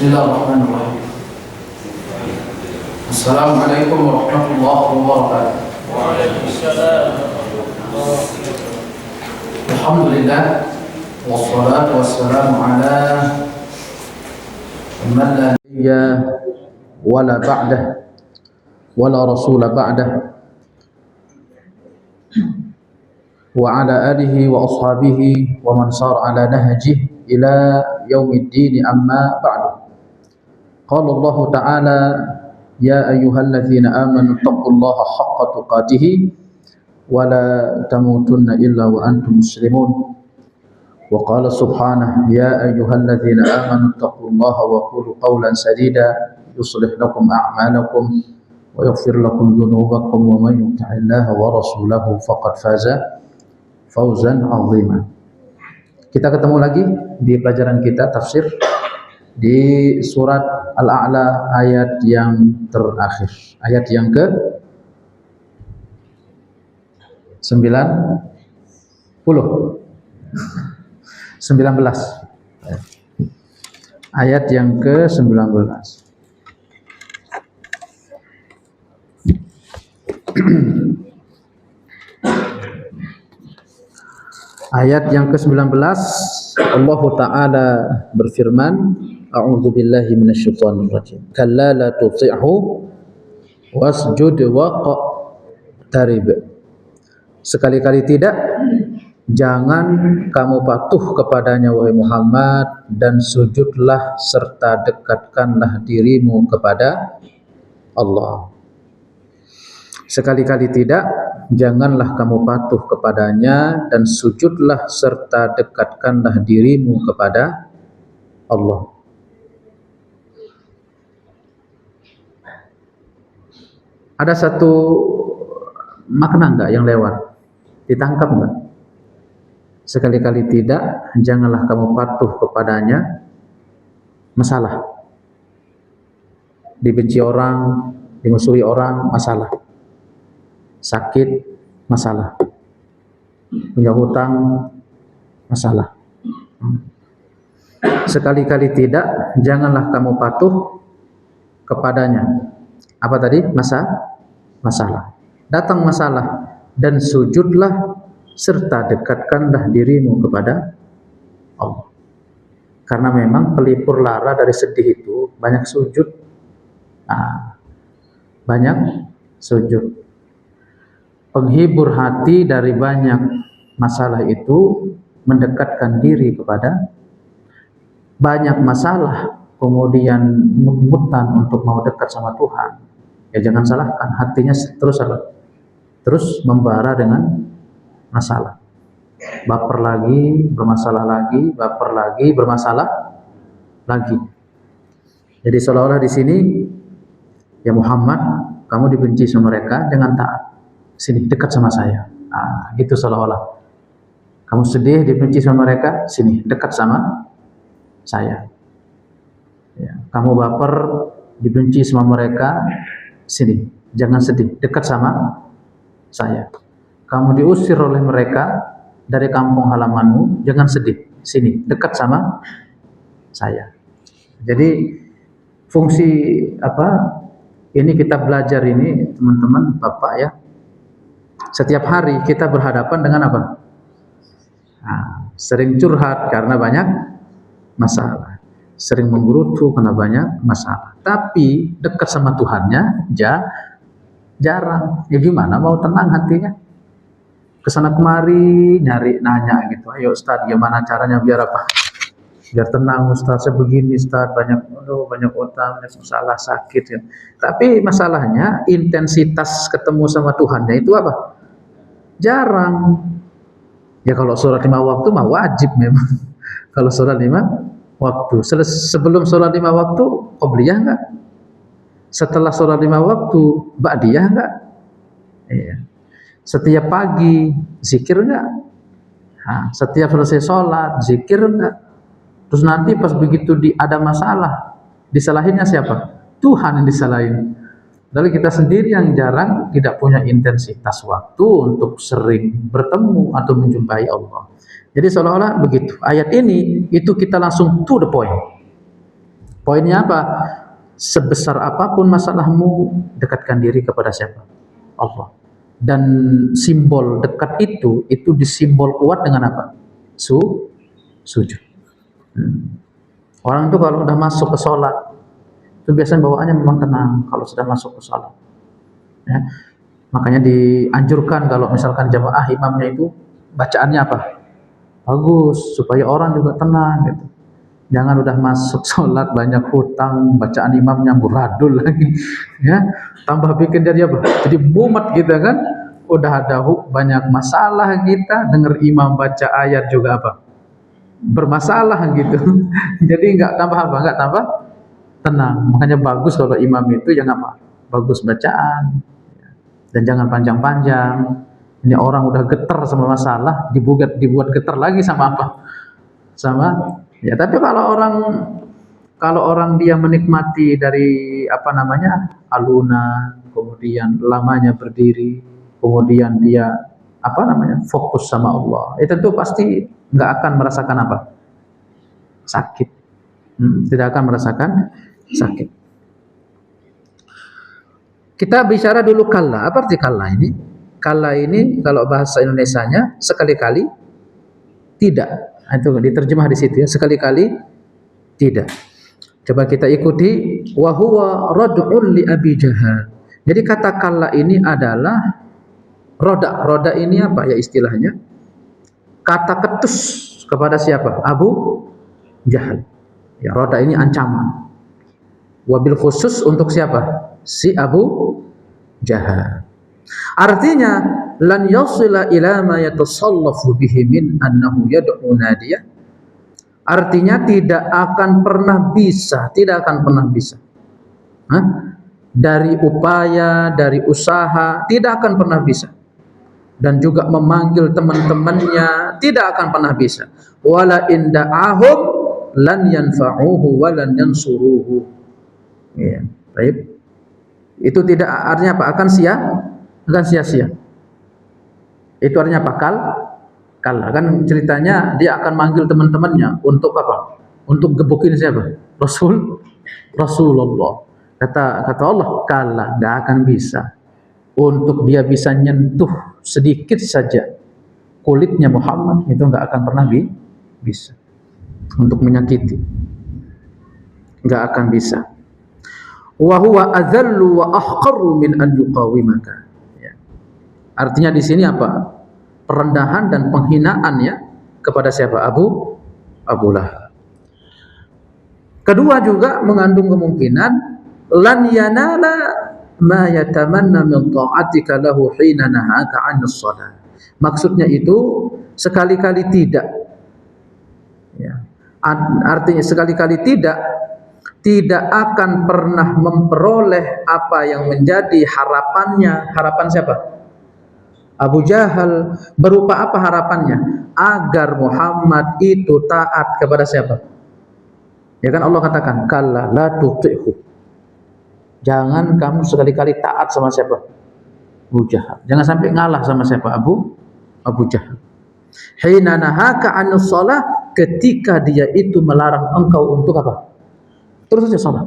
Bismillahirrahmanirrahim. Assalamualaikum warahmatullahi wabarakatuh. Waalaikumsalam. Alhamdulillah wassalatu wassalamu ala man la nabiyya wala ba'dah wala rasula ba'dah wa ala alihi wa ashabihi wa man sara ala nahjihi ila yaumiddin, amma ba'du. Qala Allah ta'ala ya ayyuhalladzina amanu taqullaha haqqa tuqatih wa la tamutunna illa wa antum muslimun. Wa qala subhanahu ya ayyuhalladzina amanu taqullaha wa qulu qawlan sadida yuslih lakum a'malakum wa yaghfir lakum dhunubakum wa man yuti'illaha wa rasulahu faqad faza fawzan 'azima. Kita ketemu lagi di pelajaran kita tafsir di surat Al-A'la ayat yang terakhir, ayat yang ke 19. Ayat yang ke-19. Ayat yang ke-19, Allah Ta'ala berfirman, A'udzu billahi minasyaitonir rajim. Kalla la tuti'hu wasjud waqtarib. Sekali-kali tidak, jangan kamu patuh kepadanya wahai Muhammad, dan sujudlah serta dekatkanlah dirimu kepada Allah. Sekali-kali tidak, janganlah kamu patuh kepadanya dan sujudlah serta dekatkanlah dirimu kepada Allah. Ada satu makna enggak yang lewat? Ditangkap enggak? Sekali-kali tidak, janganlah kamu patuh kepadanya. Masalah. Dibenci orang, dimusuhi orang, masalah. Sakit, masalah. Punya hutang, masalah. Sekali-kali tidak, janganlah kamu patuh kepadanya. Apa tadi? Masalah. Datang masalah dan sujudlah serta dekatkanlah dirimu kepada Allah. Karena memang pelipur lara dari sedih itu banyak sujud. Banyak sujud. Penghibur hati dari banyak masalah itu mendekatkan diri kepada banyak masalah, kemudian mut-mutan untuk mau dekat sama Tuhan. Ya jangan salahkan, hatinya terus membara dengan masalah. Baper lagi, bermasalah lagi, baper lagi, bermasalah lagi. Jadi seolah-olah di sini, ya Muhammad, kamu dibenci sama mereka, jangan taat. Sini, dekat sama saya. Gitu seolah-olah. Kamu sedih, dibenci sama mereka, sini, dekat sama saya. Ya, kamu baper, dibenci sama mereka, sini, jangan sedih, dekat sama saya. Kamu diusir oleh mereka dari kampung halamanmu, jangan sedih, sini, dekat sama saya. Jadi fungsi apa? Ini kita belajar ini, teman-teman, Bapak ya. Setiap hari kita berhadapan dengan apa? Sering curhat karena banyak masalah. Sering menggerutu karena banyak masalah. Tapi dekat sama Tuhannya jarang. Ya gimana mau tenang hatinya? Kesana kemari nyari nanya gitu. Ayo Ustaz, gimana caranya biar apa? Biar tenang Ustaz, saya begini Ustaz, banyak utang, banyak masalah, sakit ya. Tapi masalahnya intensitas ketemu sama Tuhannya itu apa? Jarang. Ya kalau sholat 5 waktu mah wajib memang. Kalau sholat 5 waktu. Sebelum sholat 5 waktu, qobliyah enggak? Setelah sholat 5 waktu, ba'diyah enggak? Iya. Setiap pagi, zikir enggak? Setiap selesai sholat, zikir enggak? Terus nanti pas begitu ada masalah, disalahinnya siapa? Tuhan yang disalahin. Lalu kita sendiri yang jarang tidak punya intensitas waktu untuk sering bertemu atau menjumpai Allah. Jadi seolah-olah begitu. Ayat ini itu kita langsung to the point. Poinnya apa? Sebesar apapun masalahmu, dekatkan diri kepada siapa? Allah. Dan simbol dekat itu disimbol kuat dengan apa? Sujud. Orang itu kalau udah masuk ke sholat, itu biasanya bawaannya memang tenang kalau sudah masuk ke sholat. Ya. Makanya dianjurkan kalau misalkan jamaah imamnya itu bacaannya apa? Bagus, supaya orang juga tenang gitu. Jangan udah masuk sholat banyak hutang, bacaan imamnya amburadul lagi, ya, tambah bikin jadi apa? Jadi mumet gitu kan? Udah ada banyak masalah kita, denger imam baca ayat juga apa? Bermasalah gitu. Jadi nggak tambah apa? Nggak tambah tenang. Makanya bagus kalau imam itu yang apa? Bagus bacaan, dan jangan panjang-panjang. Ini orang udah getar sama masalah, dibuat getar lagi sama apa? Sama ya. Tapi kalau orang dia menikmati dari apa namanya alunan, kemudian lamanya berdiri, kemudian dia apa namanya fokus sama Allah, itu tentu pasti nggak akan merasakan apa? Sakit. Tidak akan merasakan sakit. Kita bicara dulu kalla. Apa arti kalla ini? Kalla ini kalau bahasa Indonesianya sekali-kali tidak. Itu diterjemah di situ ya, sekali-kali tidak. Coba kita ikuti, wa huwa rad'un li Abi Jahal. Jadi kata kalla ini adalah roda. Roda ini apa ya istilahnya? Kata ketus kepada siapa? Abu Jahal. Ya, roda ini ancaman. Wabil khusus untuk siapa? Si Abu Jahal. Artinya lan yasila ila ma yatasallafu bihi min annahu yad'u nadiyah. Artinya tidak akan pernah bisa dari upaya, dari usaha, tidak akan pernah bisa. Dan juga memanggil teman-temannya tidak akan pernah bisa. Wala inda'ahum lan yanfa'uhu wa lan yansuruhu. Ya, baik. Itu tidak artinya apa? Akan sia-sia. Itu artinya apa? Kalla. Kan ceritanya dia akan manggil teman-temannya untuk apa? Untuk gebukin siapa? Rasulullah. Kata Allah, kalla, nggak akan bisa. Untuk dia bisa nyentuh sedikit saja kulitnya Muhammad, itu nggak akan pernah bisa. Untuk menyakiti, nggak akan bisa. Wa huwa adzallu wa ahqarru min an yuqawimaka. Ya. Artinya di sini apa? Perendahan dan penghinaan ya kepada siapa? Abu Lahab. Kedua juga mengandung kemungkinan lan yanala ma yatamanna min ta'atika lahu hina nahaka 'anil shalah. Maksudnya itu sekali-kali tidak. Ya. Artinya sekali-kali tidak akan pernah memperoleh apa yang menjadi harapannya. Harapan siapa? Abu Jahal. Berupa apa harapannya? Agar Muhammad itu taat kepada siapa? Ya kan Allah katakan, kalla la tuti'hu. Jangan kamu sekali-kali taat sama siapa? Abu Jahal. Jangan sampai ngalah sama siapa? Abu Jahal. Hina nahaka 'anil shalah, ketika dia itu melarang engkau untuk apa? Terus saja sholat,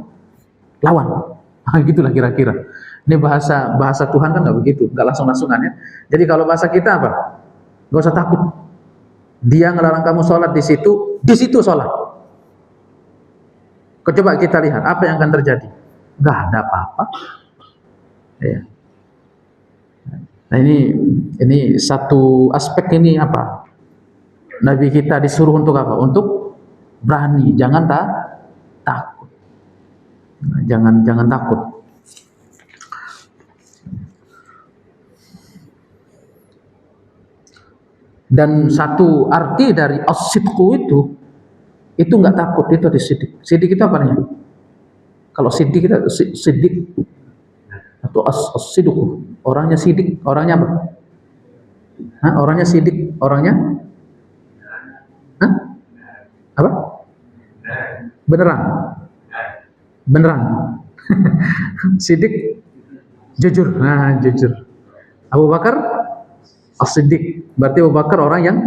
lawan. Gitulah kira-kira. Ini bahasa Tuhan kan nggak begitu, nggak langsung-langsungan ya. Jadi kalau bahasa kita apa? Nggak usah takut. Dia ngelarang kamu sholat di situ sholat. Coba kita lihat apa yang akan terjadi. Nggak ada apa-apa. Ya. Nah ini satu aspek ini apa? Nabi kita disuruh untuk apa? Untuk berani, jangan takut. Jangan takut. Dan satu arti dari as-sidqu itu nggak takut, itu di sidik. Sidik itu apa namanya? Kalau sidik kita sidik atau as-sidqu, orangnya sidik, orangnya apa? Orangnya sidik, orangnya apa? Beneran. Sidik jujur. Nah, jujur. Abu Bakar as-siddiq. Berarti Abu Bakar orang yang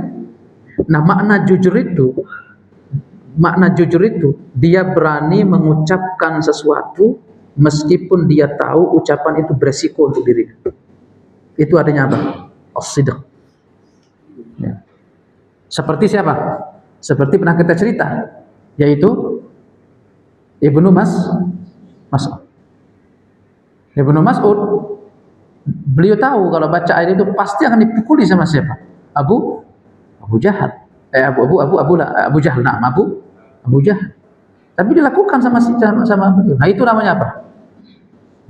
makna jujur itu makna jujur itu dia berani mengucapkan sesuatu meskipun dia tahu ucapan itu beresiko untuk dirinya. Itu adanya apa? As-sidq. Ya. Seperti siapa? Seperti pernah kita cerita, yaitu Ibnu Mas'ud. Ibnu Mas'ud, beliau tahu kalau baca ayat itu pasti akan dipukuli sama siapa? Abu Jahal. Abu Jahal. Nah, Abu Jahal. Tapi dilakukan sama beliau. Nah, itu namanya apa?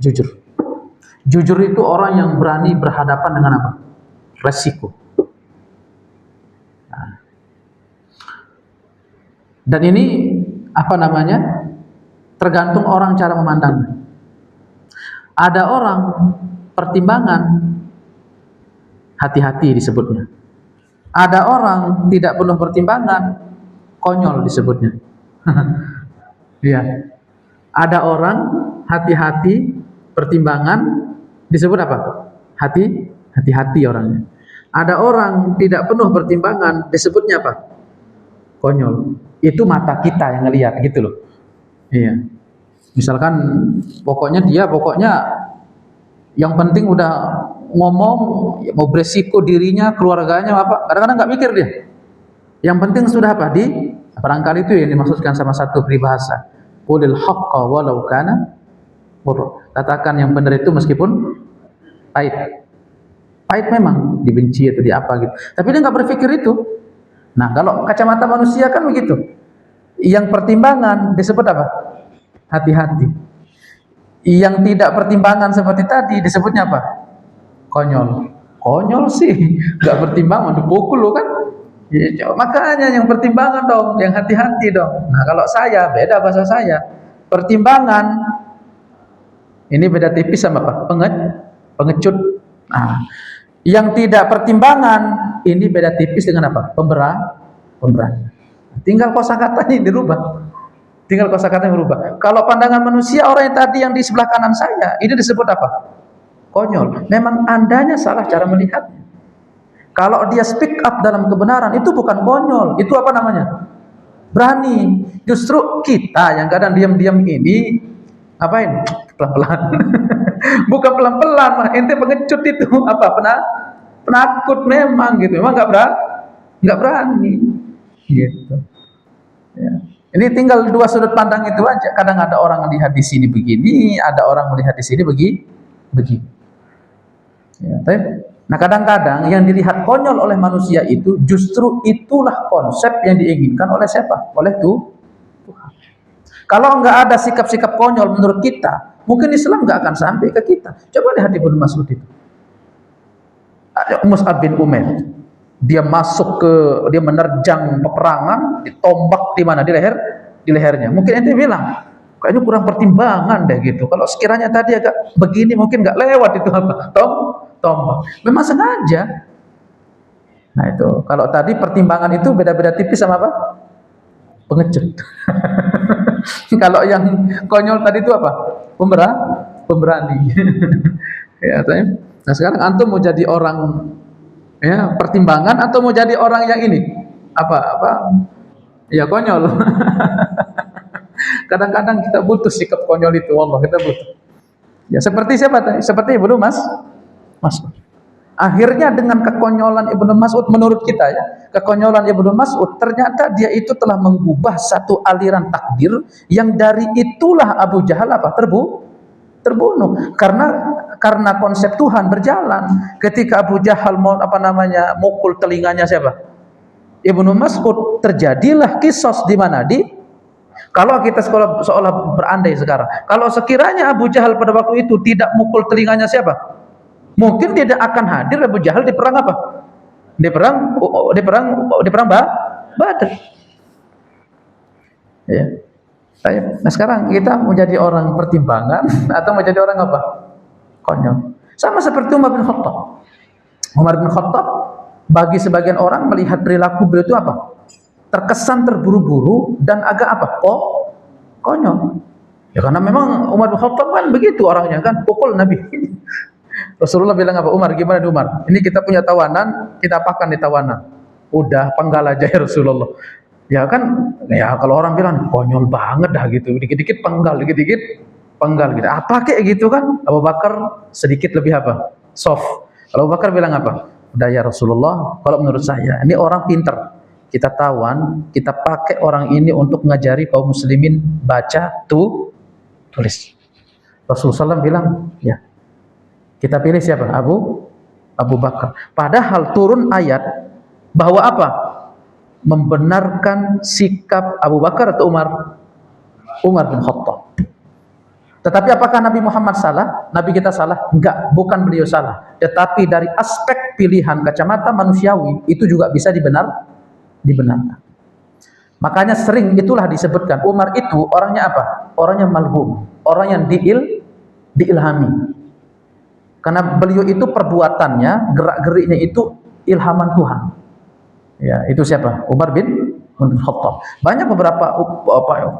Jujur. Jujur itu orang yang berani berhadapan dengan apa? Resiko. Nah. Dan ini apa namanya? Tergantung orang cara memandangnya. Ada orang pertimbangan hati-hati disebutnya. Ada orang tidak penuh pertimbangan, konyol disebutnya. Iya. Ada orang hati-hati pertimbangan disebut apa? Hati-hati orangnya. Ada orang tidak penuh pertimbangan disebutnya apa? Konyol. Itu mata kita yang ngelihat gitu loh. Iya. Misalkan pokoknya yang penting udah ngomong mau beresiko dirinya, keluarganya apa, kadang-kadang nggak mikir dia. Yang penting sudah apa? Barangkali itu yang dimaksudkan sama satu peribahasa. Qulil haqqa walau kana murra. Katakan yang benar itu meskipun pahit. Pahit memang dibenci atau di apa gitu. Tapi dia nggak berpikir itu. Nah, kalau kacamata manusia kan begitu. Yang pertimbangan disebut apa? Hati-hati. Yang tidak pertimbangan seperti tadi disebutnya apa? Konyol. Konyol sih, nggak pertimbangan, dipukul lo kan? Ya, makanya yang pertimbangan dong, yang hati-hati dong. Nah, kalau saya beda bahasa saya. Pertimbangan ini beda tipis sama apa? Pengecut. Nah, yang tidak pertimbangan ini beda tipis dengan apa? Pemberani. Tinggal kosakatanya dirubah. Kalau pandangan manusia, orang yang tadi yang di sebelah kanan saya, ini disebut apa? Konyol. Memang andanya salah cara melihatnya. Kalau dia speak up dalam kebenaran, itu bukan konyol. Itu apa namanya? Berani. Justru kita yang kadang diam-diam ini, ngapain? Pelan-pelan. Bukan pelan-pelan, mah ente pengecut itu. Apa? Penakut memang gitu. Memang nggak berani. Gitu. Ya. Ini tinggal dua sudut pandang itu aja. Kadang ada orang melihat di sini begini, ada orang melihat di sini begini. Ya, nah kadang-kadang yang dilihat konyol oleh manusia itu justru itulah konsep yang diinginkan oleh siapa? Oleh Tuhan. Kalau nggak ada sikap-sikap konyol menurut kita, mungkin Islam nggak akan sampai ke kita. Coba lihat Ibnu Mas'ud itu. Mus'ab bin Umair. Dia menerjang peperangan, ditombak di mana? Di lehernya. Mungkin ente bilang, kayaknya kurang pertimbangan deh gitu. Kalau sekiranya tadi agak begini mungkin nggak lewat itu apa? Tombak. Memang sengaja. Nah itu, kalau tadi pertimbangan itu beda-beda tipis sama apa? Pengecut. Kalau yang konyol tadi itu apa? Pemberani. Ya, nah sekarang antum mau jadi orang ya pertimbangan atau mau jadi orang yang ini apa ya konyol. Kadang-kadang kita butuh sikap konyol itu, wallah kita butuh. Ya seperti siapa tadi? Seperti Ibnu Mas'ud. Akhirnya dengan kekonyolan Ibnu Mas'ud menurut kita ya, kekonyolan Ibnu Mas'ud ternyata dia itu telah mengubah satu aliran takdir yang dari itulah Abu Jahal apa? Terbunuh karena konsep Tuhan berjalan. Ketika Abu Jahal mukul telinganya siapa? Ibnu Mas'ud, terjadilah kisos di mana kalau kita seolah berandai sekarang, kalau sekiranya Abu Jahal pada waktu itu tidak mukul telinganya siapa? Mungkin tidak akan hadir Abu Jahal di perang apa? Di perang Badar. Ya. Nah sekarang kita mau jadi orang pertimbangan atau mau jadi orang apa? Konyol. Sama seperti Umar bin Khattab. Umar bin Khattab bagi sebagian orang melihat perilaku beliau itu apa? Terkesan terburu-buru dan agak apa? Konyol. Ya karena memang Umar bin Khattab kan begitu orangnya kan, pukul Nabi. Rasulullah bilang apa? Umar, gimana di Umar? Ini kita punya tawanan, kita apakan di tawanan? Udah penggal aja ya Rasulullah. Ya kan, ya kalau orang bilang konyol banget dah gitu, dikit-dikit penggal, dikit-dikit penggal gitu. Apa kayak gitu kan? Abu Bakar sedikit lebih apa? Soft. Kalau Abu Bakar bilang apa? Udah ya Rasulullah, kalau menurut saya ini orang pinter. Kita tawan, kita pakai orang ini untuk ngajari kaum muslimin baca tulis. Rasulullah SAW bilang, ya kita pilih siapa? Abu Bakar. Padahal turun ayat bahwa apa? Membenarkan sikap Abu Bakar atau Umar? Umar bin Khattab. Tetapi apakah Nabi Muhammad salah? Nabi kita salah? Enggak, bukan beliau salah. Tetapi dari aspek pilihan kacamata manusiawi itu juga bisa dibenarkan. Makanya sering itulah disebutkan Umar itu orangnya apa? Orangnya malhum, orang yang diilhami. Karena beliau itu perbuatannya, gerak-geriknya itu ilhaman Tuhan. Ya, itu siapa? Umar bin Khattab. Banyak beberapa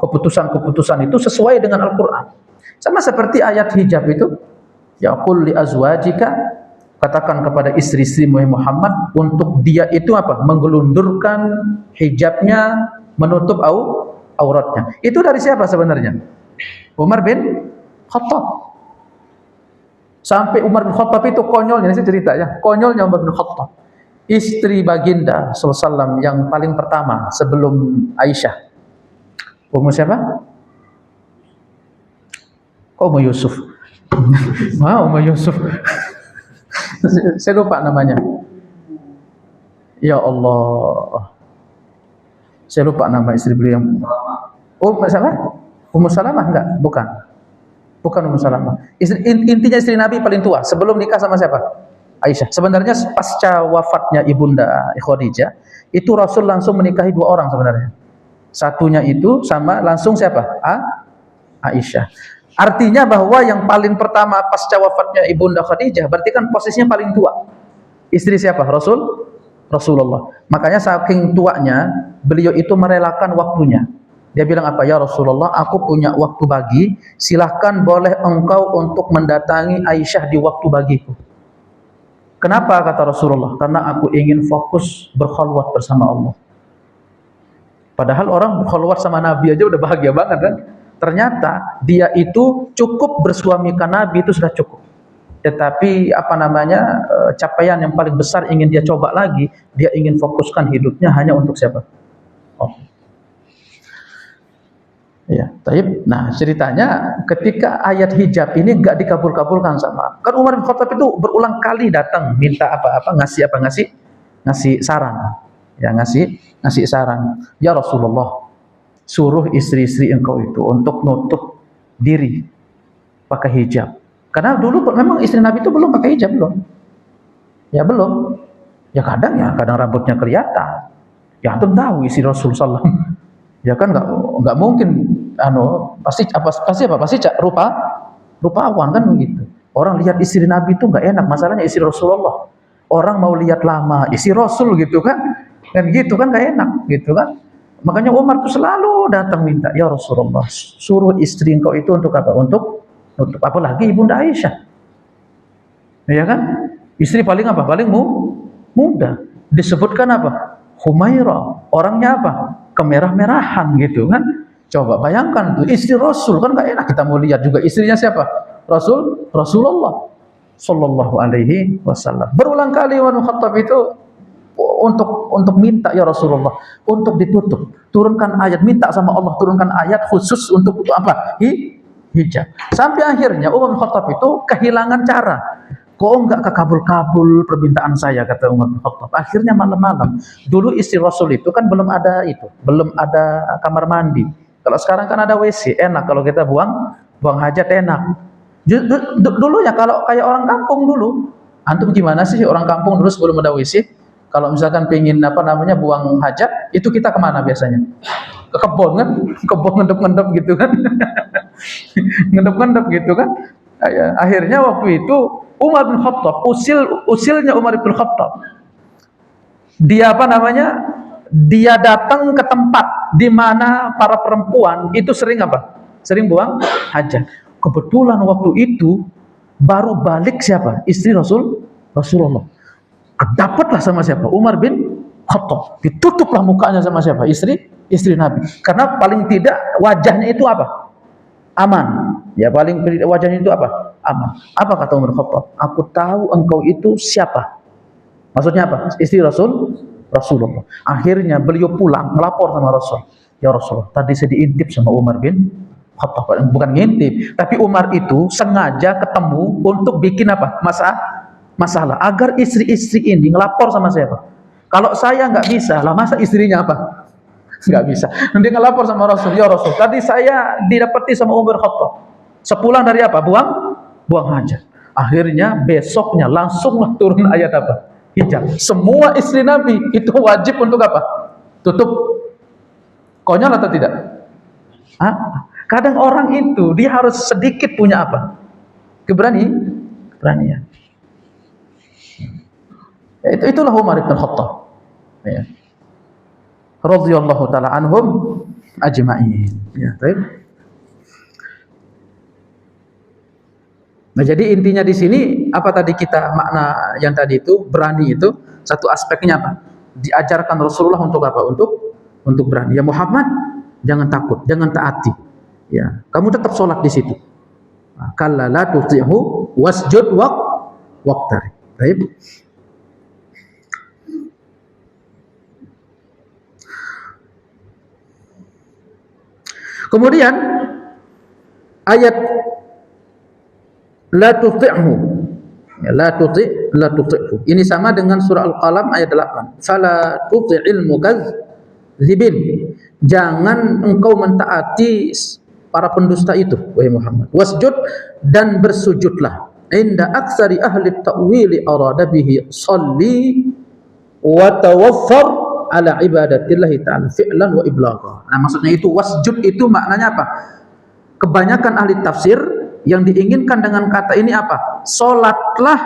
keputusan-keputusan itu sesuai dengan Al-Qur'an. Sama seperti ayat hijab itu, ya qul li azwajika, katakan kepada istri-istri Muhammad untuk dia itu apa? Menggelundurkan hijabnya, menutup auratnya. Itu dari siapa sebenarnya? Umar bin Khattab. Sampai Umar bin Khattab itu konyolnya, ini cerita ya, konyolnya Umar bin Khattab. Istri baginda SAW yang paling pertama sebelum Aisyah, Ummu siapa? Ummu Yusuf. Ummu Yusuf. Saya lupa namanya. Ya Allah, saya lupa nama istri beliau yang Ummu Salamah enggak? Bukan Ummu Salamah. Intinya istri Nabi paling tua sebelum nikah sama siapa? Aisyah. Sebenarnya pasca wafatnya ibunda Khadijah, itu Rasul langsung menikahi 2 orang sebenarnya. Satunya itu sama langsung siapa? Aisyah. Artinya bahwa yang paling pertama pasca wafatnya ibunda Khadijah berarti kan posisinya paling tua. Istri siapa? Rasulullah. Makanya saking tuanya beliau itu merelakan waktunya. Dia bilang apa? Ya Rasulullah, aku punya waktu bagi, silahkan boleh engkau untuk mendatangi Aisyah di waktu bagiku. Kenapa kata Rasulullah? Karena aku ingin fokus berkhalwat bersama Allah. Padahal orang berkhalwat sama Nabi aja udah bahagia banget kan? Ternyata dia itu cukup bersuamikan Nabi itu sudah cukup. Tetapi capaian yang paling besar ingin dia coba lagi, dia ingin fokuskan hidupnya hanya untuk siapa? Allah. Ya, taib. Nah, ceritanya ketika ayat hijab ini enggak dikabul-kabulkan sama. Kan Umar bin Khattab itu berulang kali datang minta ngasih saran. Ya, ngasih saran. Ya Rasulullah, suruh istri-istri engkau itu untuk nutup diri pakai hijab. Karena dulu memang istri Nabi itu belum pakai hijab belum. Ya belum. Ya kadang rambutnya kelihatan. Ya antum tahu istri Rasul sallallahu alaihi wasallam. Ya kan enggak mungkin pasti rupawan kan begitu. Orang lihat istri Nabi itu enggak enak, masalahnya istri Rasulullah. Orang mau lihat lama istri Rasul gitu kan. Dan gitu kan enggak enak gitu kan. Makanya Umar tuh selalu datang minta, ya Rasulullah, suruh istri engkau itu untuk apa? Untuk apalagi ibunda Aisyah. Ya kan? Istri paling apa? Paling muda. Disebutkan apa? Humairah. Orangnya apa? Kemerah-merahan gitu kan. Coba bayangkan tuh istri Rasul kan gak enak kita mau lihat juga istrinya siapa? Rasulullah sallallahu alaihi wasallam. Berulang kali Umar bin Khattab itu untuk minta ya Rasulullah untuk ditutup. Turunkan ayat, minta sama Allah turunkan ayat khusus untuk apa? Hijab. Sampai akhirnya Umar bin Khattab itu kehilangan cara. Kok enggak kekabul-kabul permintaan saya, kata Umar bin Khattab. Akhirnya malam-malam. Dulu istri Rasul itu kan belum ada kamar mandi. Kalau sekarang kan ada WC, enak kalau kita buang hajat enak. Dulu ya kalau kayak orang kampung dulu. Antum gimana sih orang kampung dulu sebelum ada WC? Kalau misalkan pengen buang hajat, itu kita kemana biasanya? Ke kebun kan? Kebun ngendep-ngendep gitu kan? Ngendep-ngendep gitu kan? Akhirnya waktu itu Umar bin Khattab, usilnya Umar bin Khattab, dia dia datang ke tempat di mana para perempuan itu sering sering buang hajat. Kebetulan waktu itu baru balik siapa? Istri Rasulullah. Dapatlah sama siapa? Umar bin Khattab. Ditutuplah mukanya sama siapa? Istri istri Nabi. Karena paling tidak wajahnya itu apa? Aman. Ya, paling tidak wajahnya itu apa? Aman. Apa kata Umar Khattab? Aku tahu engkau itu siapa. Maksudnya apa? Istri Rasulullah. Akhirnya beliau pulang melapor sama Rasul. Ya Rasulullah, tadi saya diintip sama Umar bin Khattab. Bukan ngintip, tapi Umar itu sengaja ketemu untuk bikin apa? Masalah. Agar istri-istri ini ngelapor sama siapa? Kalau saya nggak bisa, lah masa istrinya apa? Nggak bisa. Nanti ngelapor sama Rasul. Ya Rasul, tadi saya didapati sama Umar Khattab. Sepulang dari apa? Buang hajat. Akhirnya besoknya langsunglah turun ayat apa? Hijab. Semua istri Nabi itu wajib untuk apa? Tutup. Konyol atau tidak? Hah? Kadang orang itu dia harus sedikit punya apa? Keberanian. Itulah Umar bin Khattab. Ya. Radhiyallahu taala anhum ajma'in. Ya, baik. Nah, jadi intinya di sini apa tadi kita makna yang tadi itu berani itu satu aspeknya apa? Diajarkan Rasulullah untuk apa? Untuk berani. Ya Muhammad, jangan takut, jangan taati. Ya, kamu tetap sholat di situ. Kalla la tuti'hu wasjud waqtari. Baik. Kemudian ayat la tuti'hu, ya, la tuti'hu. Ini sama dengan surah Al-Qalam ayat 8. Fala tuti'il mukadzibin. Jangan engkau mentaati para pendusta itu, wahai Muhammad. Wasjud, dan bersujudlah. Inda aksari ahli ta'wili arada bihi salli wa tawaffar ala ibadatillahi ta'ala fi'lan wa iblagha. Nah, maksudnya itu wasjud itu maknanya apa? Kebanyakan ahli tafsir yang diinginkan dengan kata ini apa? Salatlah,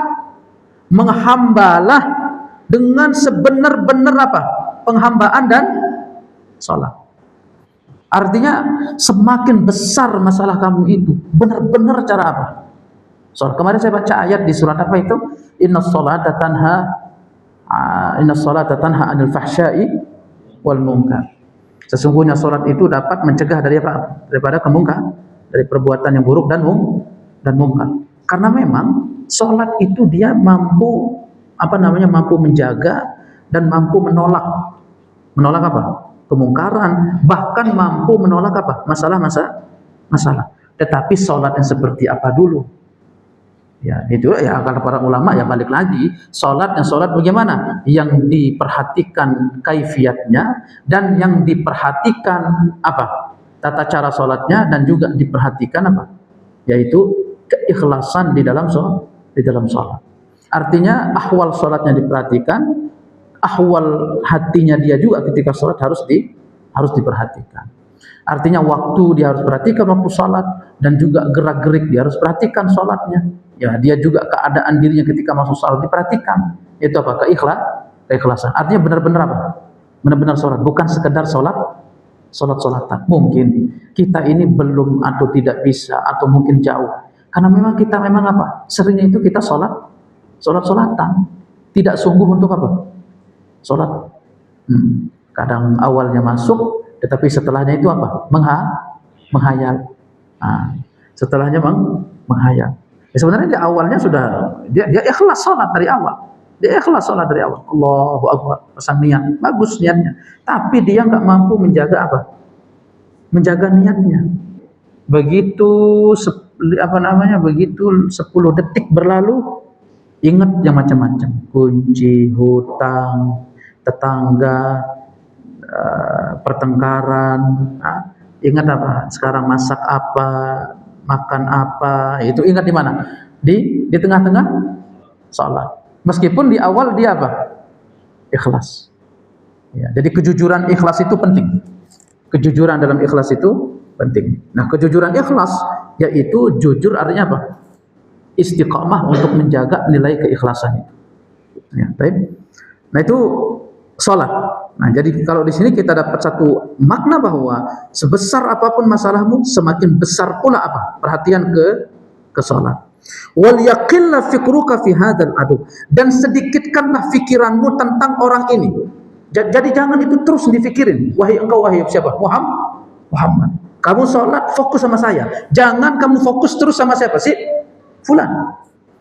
menghambalah dengan sebenar-benar apa? Penghambaan dan salat. Artinya semakin besar masalah kamu itu, benar-benar cara apa? Salat. Kemarin saya baca ayat di surat apa itu? Innas salata tanha 'anil fahsya'i wal munkar. Sesungguhnya salat itu dapat mencegah dari apa? Daripada kemungkaran, dari perbuatan yang buruk dan mungkar. Karena memang salat itu dia mampu mampu menjaga dan mampu menolak apa? Kemungkaran, bahkan mampu menolak apa? Masalah. Tetapi salat yang seperti apa dulu? Ya, itu ya kalau para ulama ya balik lagi, salat bagaimana? Yang diperhatikan kaifiatnya dan yang diperhatikan apa? Tata cara salatnya, dan juga diperhatikan apa? Yaitu keikhlasan di dalam salat. Artinya ahwal salatnya diperhatikan, ahwal hatinya dia juga ketika salat harus diperhatikan. Artinya waktu dia harus perhatikan waktu salat, dan juga gerak-gerik dia harus perhatikan salatnya. Ya, dia juga keadaan dirinya ketika masuk salat diperhatikan. Itu apa? Keikhlasan. Artinya benar-benar apa? Benar-benar salat, bukan sekedar salat-salatan. Mungkin kita ini belum atau tidak bisa atau mungkin jauh. Karena memang kita apa? Seringnya itu kita salat-salatan. Tidak sungguh untuk apa? Salat. Kadang awalnya masuk, tetapi setelahnya itu apa? Menghayal. Nah, setelahnya menghayal. Ya, sebenarnya di awalnya sudah dia ikhlas salat dari awal. Dia ikhlas salat dari awal. Allahu Akbar, pasang niat, bagus niatnya. Tapi dia nggak mampu menjaga apa? Menjaga niatnya. Begitu begitu 10 detik berlalu, ingat yang macam-macam. Kunci, hutang, tetangga, pertengkaran. Ingat apa? Sekarang masak apa? Makan apa? Itu ingat di mana? Di tengah-tengah salat. Meskipun di awal dia apa? Ikhlas. Ya, jadi kejujuran ikhlas itu penting. Kejujuran dalam ikhlas itu penting. Nah, kejujuran ikhlas yaitu jujur artinya apa? Istiqamah untuk menjaga nilai keikhlasan itu. Ya, baik. Nah, itu salat. Nah, jadi kalau di sini kita dapat satu makna bahwa sebesar apapun masalahmu, semakin besar pula apa? Perhatian ke salat. Wal yaqilla fikruka fi hadzal adu, dan sedikitkanlah fikiranmu tentang orang ini. Jadi jangan itu terus dipikirin. Wahai engkau, wahai siapa? Muhammad. Kamu sholat fokus sama saya. Jangan kamu fokus terus sama siapa sih? Fulan.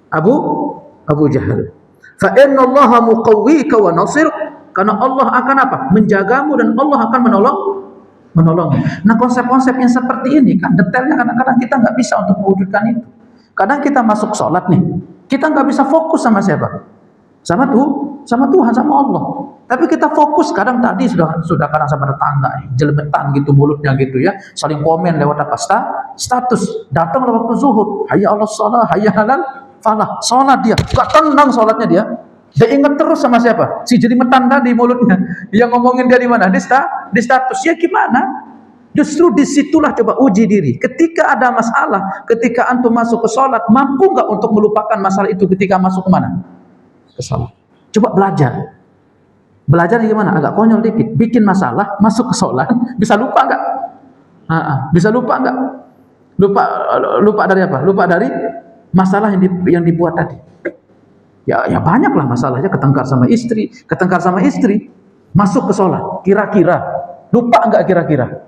Abu Jahal. Fa inna Allaha muqawwika wa nasir. Karena Allah akan apa? Menjagamu dan Allah akan menolongmu. Nah, konsep-konsep yang seperti ini kan detailnya kadang-kadang kita nggak bisa untuk mewujudkan itu. Kadang kita masuk sholat nih, kita nggak bisa fokus sama siapa? Sama Tuhan, sama Allah. Tapi kita fokus kadang tadi sudah kadang sama tetangga, jelemetan gitu mulutnya gitu ya, saling komen lewat apa? Status. Datang lewat waktu zuhur, hayya 'alas shalah, hayya 'alal falah. Salat dia, enggak tenang salatnya dia. Dia ingat terus sama siapa? Si jelemetan tadi mulutnya. Yang ngomongin dia di mana? Di status. Ya gimana? Justru disitulah coba uji diri. Ketika ada masalah, ketika antum masuk ke sholat, mampu nggak untuk melupakan masalah itu ketika masuk ke mana? Ke sholat. Coba belajar. Belajar gimana? Agak konyol dikit. Bikin masalah, masuk ke sholat, bisa lupa nggak? Bisa lupa nggak? Lupa dari apa? Lupa dari masalah yang dibuat tadi. Ya banyaklah masalahnya, ketengkar sama istri, masuk ke sholat, kira-kira lupa nggak kira-kira?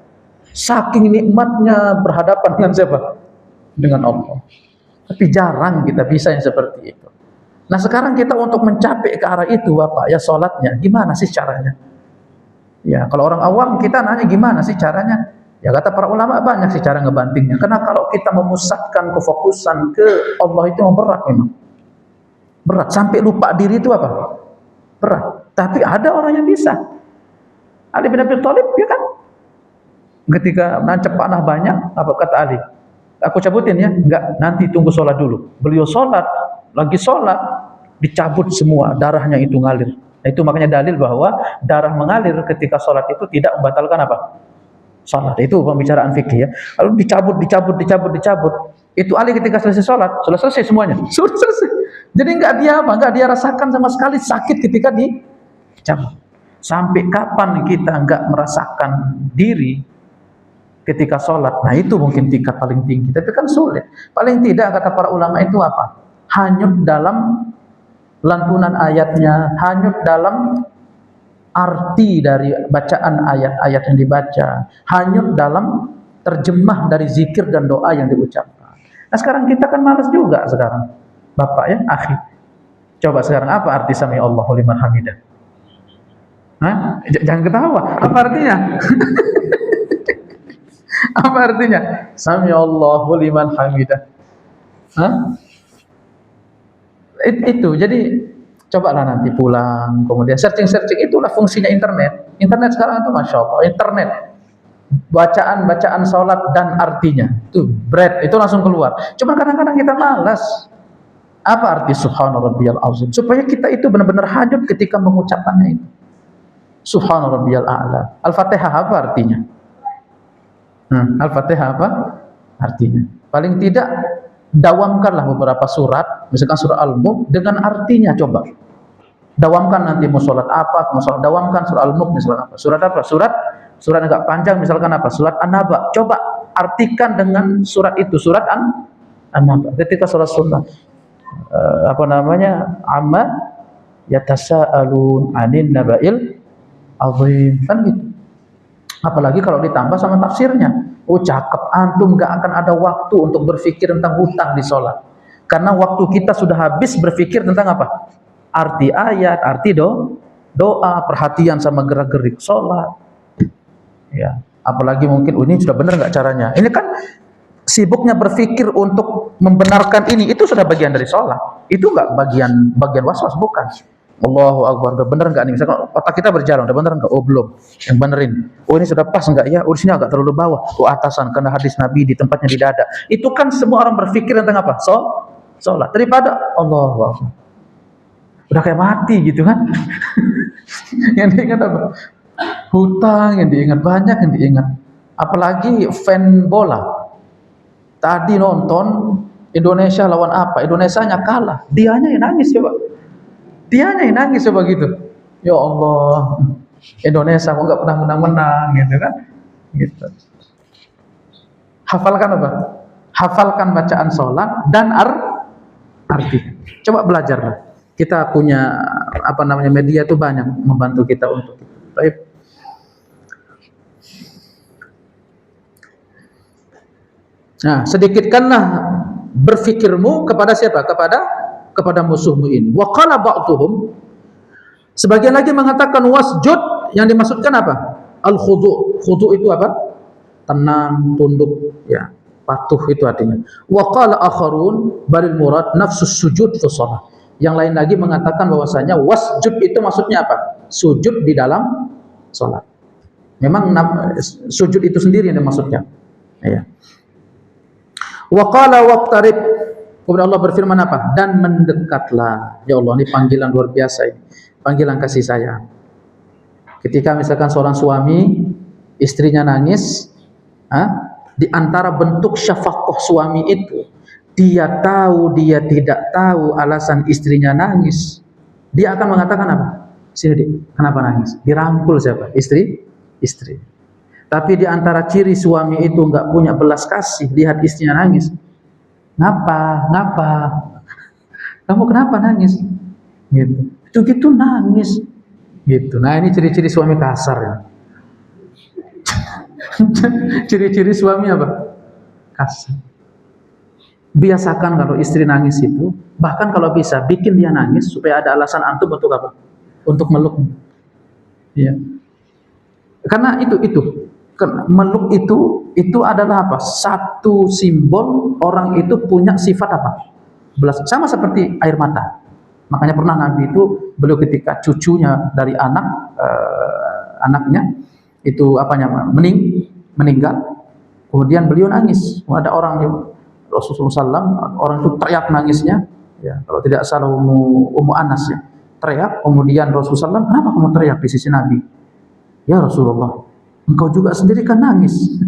Saking nikmatnya berhadapan dengan siapa? Dengan Allah. Tapi jarang kita bisa yang seperti itu. Nah sekarang kita untuk mencapai ke arah itu Bapak, ya sholatnya gimana sih caranya? Ya kalau orang awam kita nanya gimana sih caranya? Ya kata para ulama banyak sih cara ngebantingnya. Karena kalau kita memusatkan kefokusan ke Allah itu berat memang. Berat, sampai lupa diri itu apa? Berat. Tapi ada orang yang bisa. Ali bin Abi Thalib, ya kan? Ketika nancep panah banyak, apa kata Ali? Aku cabutin ya? Enggak, nanti tunggu sholat dulu. Beliau sholat, lagi sholat, dicabut semua, darahnya itu ngalir. Nah, itu makanya dalil bahwa darah mengalir ketika sholat itu tidak membatalkan apa? Sholat. Itu pembicaraan fikih ya. Lalu dicabut. Itu Ali ketika selesai sholat, sudah selesai semuanya. Sudah selesai. Jadi enggak dia rasakan sama sekali sakit ketika dicabut. Sampai kapan kita enggak merasakan diri ketika sholat? Nah itu mungkin tingkat paling tinggi. Tapi kan sulit. Paling tidak kata para ulama itu apa? Hanyut dalam lantunan ayatnya, hanyut dalam arti dari bacaan ayat-ayat yang dibaca, hanyut dalam terjemah dari zikir dan doa yang diucapkan. Nah sekarang kita kan malas juga sekarang. Bapak ya, akhi. Coba sekarang apa arti sami Allahu liman hamidah? Hah? Jangan ketawa. Apa artinya? Apa artinya? Sami Allahu liman hamidah. Hah? Itu. Jadi cobalah nanti pulang, kemudian searching. Itulah fungsinya internet. Internet sekarang itu masya Allah. Internet. Bacaan sholat dan artinya. Itu bread. Itu langsung keluar. Cuma kadang-kadang kita malas. Apa arti subhana rabbiyal azim? Supaya kita itu benar-benar hanyut ketika mengucapkannya itu. Subhana rabbiyal a'la. Al-Fatihah apa artinya? Al-Fatihah apa artinya? Paling tidak dawamkanlah beberapa surat, misalkan surah Al-Mulk dengan artinya coba. Dawamkan nanti mau sholat apa, mau sholat dawamkan surah Al-Mulk misalkan apa? Surat apa? Surat agak panjang misalkan apa? Surat An-Naba. Coba artikan dengan surat itu, surat An-Naba. Ketika sholat sunnah amma yatasaalun anin naba'il azim, kan gitu. Apalagi kalau ditambah sama tafsirnya. Oh cakep, antum gak akan ada waktu untuk berpikir tentang hutang di sholat. Karena waktu kita sudah habis berpikir tentang apa? Arti ayat, arti doa, perhatian sama gerak-gerik sholat. Ya, apalagi mungkin ini sudah benar nggak caranya? Ini kan sibuknya berpikir untuk membenarkan ini, itu sudah bagian dari sholat. Itu nggak bagian was-was, bukan. Allahu Akbar, udah bener nggak nih? Misalkan otak kita berjalan, udah bener nggak? Oh belum, yang benerin. Oh ini sudah pas nggak ya? Oh sini agak terlalu bawah. Oh atasan, karena hadis Nabi di tempatnya di dada. Itu kan semua orang berpikir tentang apa? Sholat. Daripada Allahu Akbar, udah kayak mati gitu kan? Yang diingat apa? Hutang, yang diingat banyak, yang diingat. Apalagi fan bola. Tadi nonton Indonesia lawan apa? Indonesianya kalah. Dianya yang nangis coba gitu. Ya Allah, Indonesia kok nggak pernah menang-menang gitu kan? Gitu. Hafalkan apa? Hafalkan bacaan sholat dan arti. Coba belajarlah. Kita punya media itu banyak membantu kita untuk itu. Baik. Nah, sedikitkanlah berfikirmu kepada siapa? Kepada musuhmu ini. Wa qala ba'dhum, sebagian lagi mengatakan wasjud, yang dimaksudkan apa? Al-khudu'. Khudu' itu apa? Tenang, tunduk, ya. Patuh itu artinya. Wa qala akharun balil murad nafsus sujud fi shalah. Yang lain lagi mengatakan bahwasanya wasjud itu maksudnya apa? Sujud di dalam salat. Memang sujud itu sendiri yang dimaksudkan. Ya. Wa qala waqtarib, kemudian Allah berfirman apa? Dan mendekatlah. Ya Allah, ini panggilan luar biasa ini. Panggilan kasih sayang. Ketika misalkan seorang suami istrinya nangis, di antara bentuk syafaqah suami itu, dia tahu dia tidak tahu alasan istrinya nangis, dia akan mengatakan apa? Sini Dik, kenapa nangis? Dirangkul siapa? Istri. Tapi di antara ciri suami itu enggak punya belas kasih, lihat istrinya nangis, ngapa? Kamu kenapa nangis? Gitu. Itu nangis. Gitu. Nah, ini ciri-ciri suami kasar ya. Ciri-ciri suami apa? Kasar. Biasakan kalau istri nangis itu, bahkan kalau bisa bikin dia nangis supaya ada alasan antum untuk apa? Untuk meluk. Ya. Karena itu meluk itu adalah apa? Satu simbol orang itu punya sifat apa? Belas, sama seperti air mata. Makanya pernah Nabi itu, beliau ketika cucunya dari anaknya itu meninggal, kemudian beliau nangis. Ada orang Rasulullah SAW, orang itu teriak nangisnya, ya, kalau tidak salah Ummu Anas ya, teriak. Kemudian Rasulullah SAW, kenapa kamu teriak di sisi Nabi? Ya Rasulullah, engkau juga sendiri kan nangis.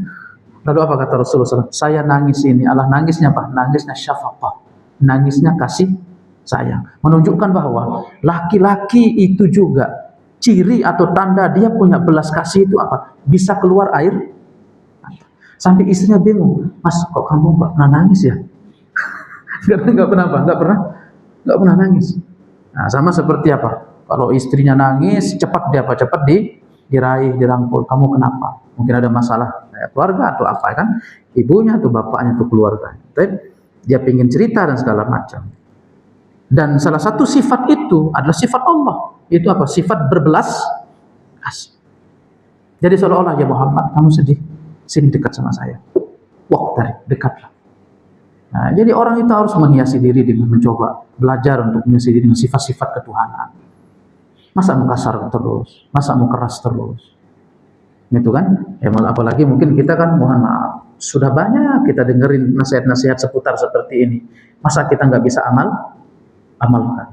Lalu apa kata Rasulullah SAW? Saya nangis ini adalah nangisnya apa? Nangisnya syafaqah, nangisnya kasih sayang. Menunjukkan bahwa laki-laki itu juga ciri atau tanda dia punya belas kasih itu apa? Bisa keluar air. Sampai istrinya bingung, Mas, kok kamu nggak pernah nangis ya? Nggak pernah nangis. Nah, sama seperti apa? Kalau istrinya nangis, cepat diraih, dirangkul. Kamu kenapa? Mungkin ada masalah keluarga atau apa kan? Ibunya atau bapaknya atau keluarga. Tapi dia ingin cerita dan segala macam. Dan salah satu sifat itu adalah sifat Allah. Itu apa? Sifat berbelas kasih. Jadi seolah-olah, ya Muhammad, kamu sedih, sini dekat sama saya. Dekatlah. Nah, jadi orang itu harus menghiasi diri dengan mencoba belajar untuk menghiasi diri dengan sifat-sifat ketuhanan. Masa mau kasar terus, masa mau keras terus, gitu kan? Ya, apalagi mungkin kita kan, mohon maaf, sudah banyak kita dengerin nasihat-nasihat seputar seperti ini. Masa kita nggak bisa amalkan?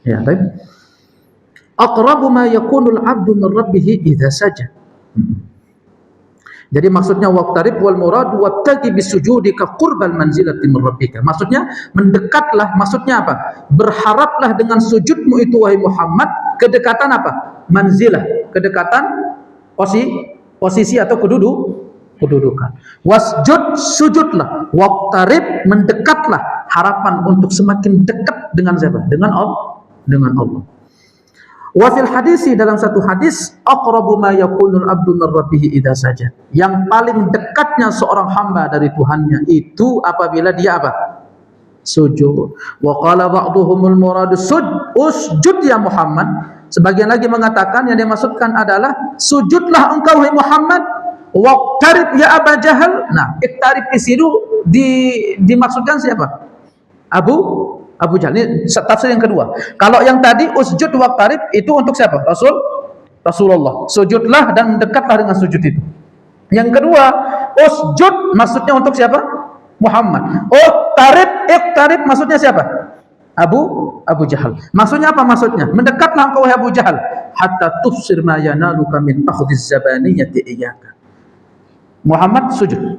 Ya, tapi aqrabu ma yakunul 'abdu min rabbih idza sajada. Jadi maksudnya waqtarib wal murad wabtagi bisujudi ka qurbal manzilati min rabbika. Maksudnya mendekatlah, maksudnya apa? Berharaplah dengan sujudmu itu wahai Muhammad kedekatan apa? Manzilah, kedekatan posisi atau kedudukan. Wasjud, sujudlah. Waqtarib, mendekatlah, harapan untuk semakin dekat dengan siapa? Dengan Allah. Wa fil hadisi, dalam satu hadis, aqrabu ma yakunul abdu min rabbih idza sajada. Yang paling dekatnya seorang hamba dari Tuhannya itu apabila dia apa? Sujud. Wa qala ba'dhumul murad usjud ya Muhammad. Sebagian lagi mengatakan yang dimaksudkan adalah sujudlah engkau hai Muhammad. Waqtarib ya Aba Jahal. Nah, iktarib di situ dimaksudkan siapa? Abu Jahal. Ini tafsir yang kedua. Kalau yang tadi usjud waqtarib itu untuk siapa? Rasulullah. Sujudlah dan mendekatlah dengan sujud itu. Yang kedua, usjud maksudnya untuk siapa? Muhammad. Iqtarib maksudnya siapa? Abu Jahal. Maksudnya apa maksudnya? Mendekatlah engkau wahai Abu Jahal hatta tufsir ma yanaluka min akhdhiz zabaniyati iyyaka. Muhammad sujud.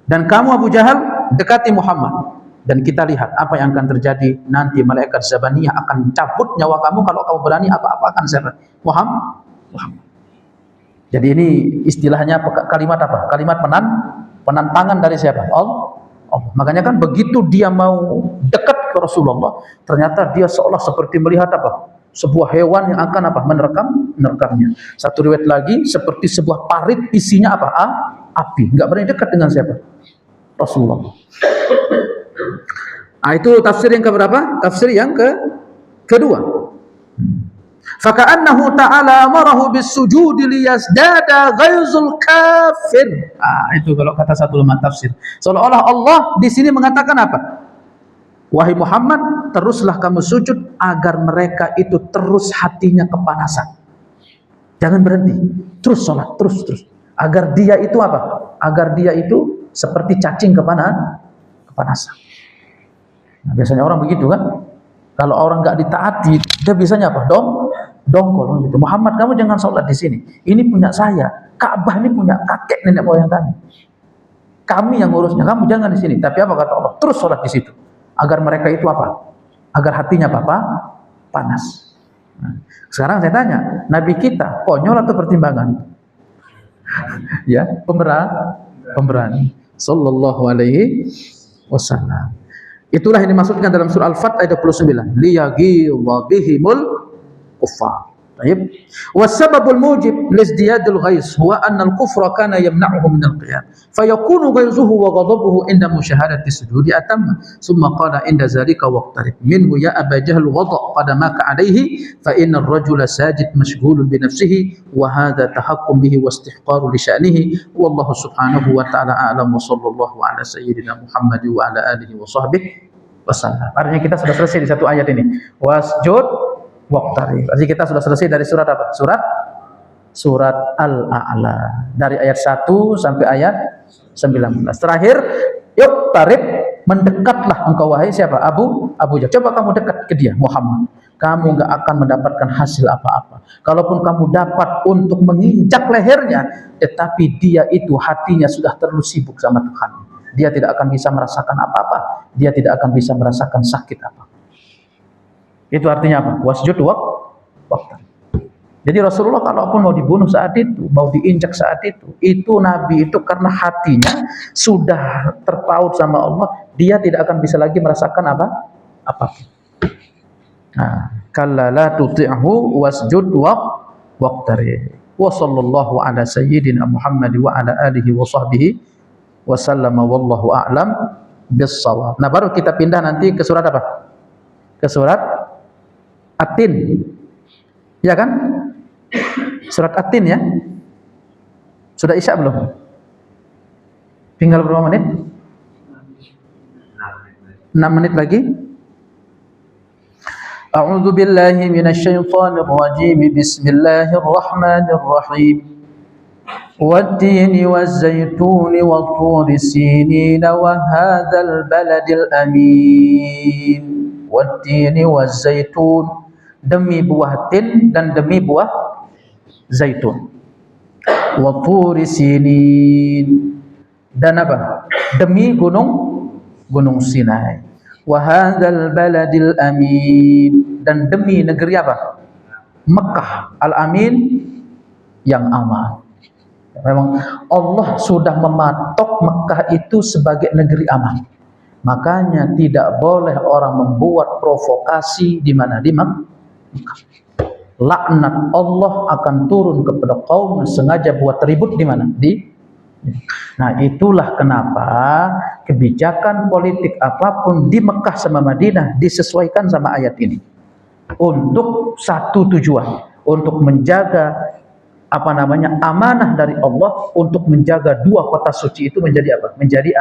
Dan kamu Abu Jahal dekati Muhammad. Dan kita lihat apa yang akan terjadi nanti. Malaikat Zabaniyah akan cabut nyawa kamu kalau kamu berani apa-apa akan siapa? Muhammad. Jadi ini istilahnya kalimat apa? Kalimat penantangan dari siapa? Allah. Makanya kan begitu dia mau dekat ke Rasulullah, ternyata dia seolah seperti melihat apa? sebuah hewan yang akan apa? Menerkamnya. Satu riwayat lagi seperti sebuah parit isinya apa? Api. Enggak berani dekat dengan siapa? Rasulullah. Itu tafsir yang keberapa? Tafsir yang kedua. Faka'annahu ta'ala amarahu bis-sujudi liyazdada ghaizul kafir. Itu kalau kata satu ulama tafsir. Seolah-olah Allah di sini mengatakan apa? Wahai Muhammad, teruslah kamu sujud agar mereka itu terus hatinya kepanasan. Jangan berhenti. Terus sholat, terus. Agar dia itu apa? Agar dia itu seperti cacing kepanasan. Nah, biasanya orang begitu kan? Kalau orang nggak ditaati, dia biasanya apa? Dongkol gitu. Muhammad, kamu jangan sholat di sini. Ini punya saya. Ka'bah ini punya kakek nenek moyang kami. Kami yang ngurusnya. Kamu jangan di sini. Tapi apa kata Allah? Terus sholat di situ. Agar mereka itu apa? Agar hatinya apa? Panas. Nah, sekarang saya tanya, Nabi kita konyol atau pertimbangan? Ya, pemberani. Sallallahu alaihi wasallam. Itulah yang dimaksudkan dalam surah Al-Fat ayat 29. Liyaghidha bihimul kuffar. Baik. Wasbabul mujib lizdiyadil ghaiz huwa anna al-kufra kana yamna'uhu min al-qiyam. Fayakunu ghaizuhu wa ghadabuhu inda musyahadati sujudi atamma. Thumma qala inda zalika waqtarib minhu ya Aba Jahl wada' qadamaka alayhi fa inna ar-rajula sajid mashghulun bi nafsihi wa hadha tahakkum bihi wa istihqaru li sya'nihi wallahu subhanahu wa ta'ala a'lam wa sallallahu ala sayyidina Muhammad wa ala alihi wa sahbihi wasallam. Artinya kita sudah selesai di satu ayat ini. Wasjud waqtarib. Jadi kita sudah selesai dari surat apa? Surat Al-A'la. Dari ayat 1 sampai ayat 19. Terakhir, yuk tarib, mendekatlah engkau wahai siapa? Abu Jahl. Coba kamu dekat ke dia, Muhammad. Kamu enggak akan mendapatkan hasil apa-apa. Kalaupun kamu dapat untuk menginjak lehernya, tetapi dia itu hatinya sudah terlalu sibuk sama Tuhan. Dia tidak akan bisa merasakan apa-apa. Dia tidak akan bisa merasakan sakit apa. Itu artinya apa? Wasjud waqtarib. Jadi Rasulullah kalaupun mau dibunuh saat itu, mau diinjak saat itu Nabi itu karena hatinya sudah terpaut sama Allah, dia tidak akan bisa lagi merasakan apapun. Nah, kalla la tuti'hu wasjud waqtarib. Wa sallallahu ala sayyidina Muhammad wa ala alihi wa sahbihi wa sallama wallahu a'lam bis-shawab. Nah, baru kita pindah nanti ke surat apa? Ke surat At-Tin. Ya kan? Surat At-Tin ya. Sudah Isya belum? Tinggal berapa menit? 6 menit lagi. A'udzu billahi minasyaitonir rajim. Bismillahirrahmanirrahim. والتين والزيتون والطور سينين وهذا البلد الأمين. والتين والزيتun, demi buah tin dan demi buah zaitun. Watturi sinin, dan apa? Demi gunung Sinai. Wa hadzal baladil amin, dan demi negeri apa? Mekah al-amin, yang aman. Memang Allah sudah mematok Mekah itu sebagai negeri aman. Makanya tidak boleh orang membuat provokasi di mana? Di Mekah. Laknat Allah akan turun kepada kaum yang sengaja buat ribut di mana? Nah, itulah kenapa kebijakan politik apapun di Mekah sama Madinah disesuaikan sama ayat ini. Untuk satu tujuan, untuk menjaga amanah dari Allah, untuk menjaga dua kota suci itu menjadi apa? Menjadi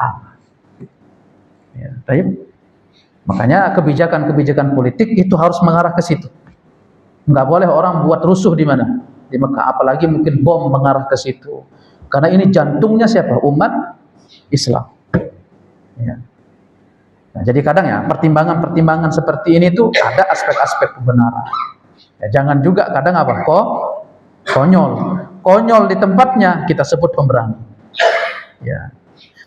aman. Ya, baik. Makanya kebijakan-kebijakan politik itu harus mengarah ke situ. Enggak boleh orang buat rusuh di mana? Di Mekah, apalagi mungkin bom mengarah ke situ. Karena ini jantungnya siapa? Umat Islam. Ya. Nah, jadi kadang ya pertimbangan-pertimbangan seperti ini tuh ada aspek-aspek kebenaran. Ya, jangan juga kadang konyol di tempatnya kita sebut pemberani. Ya.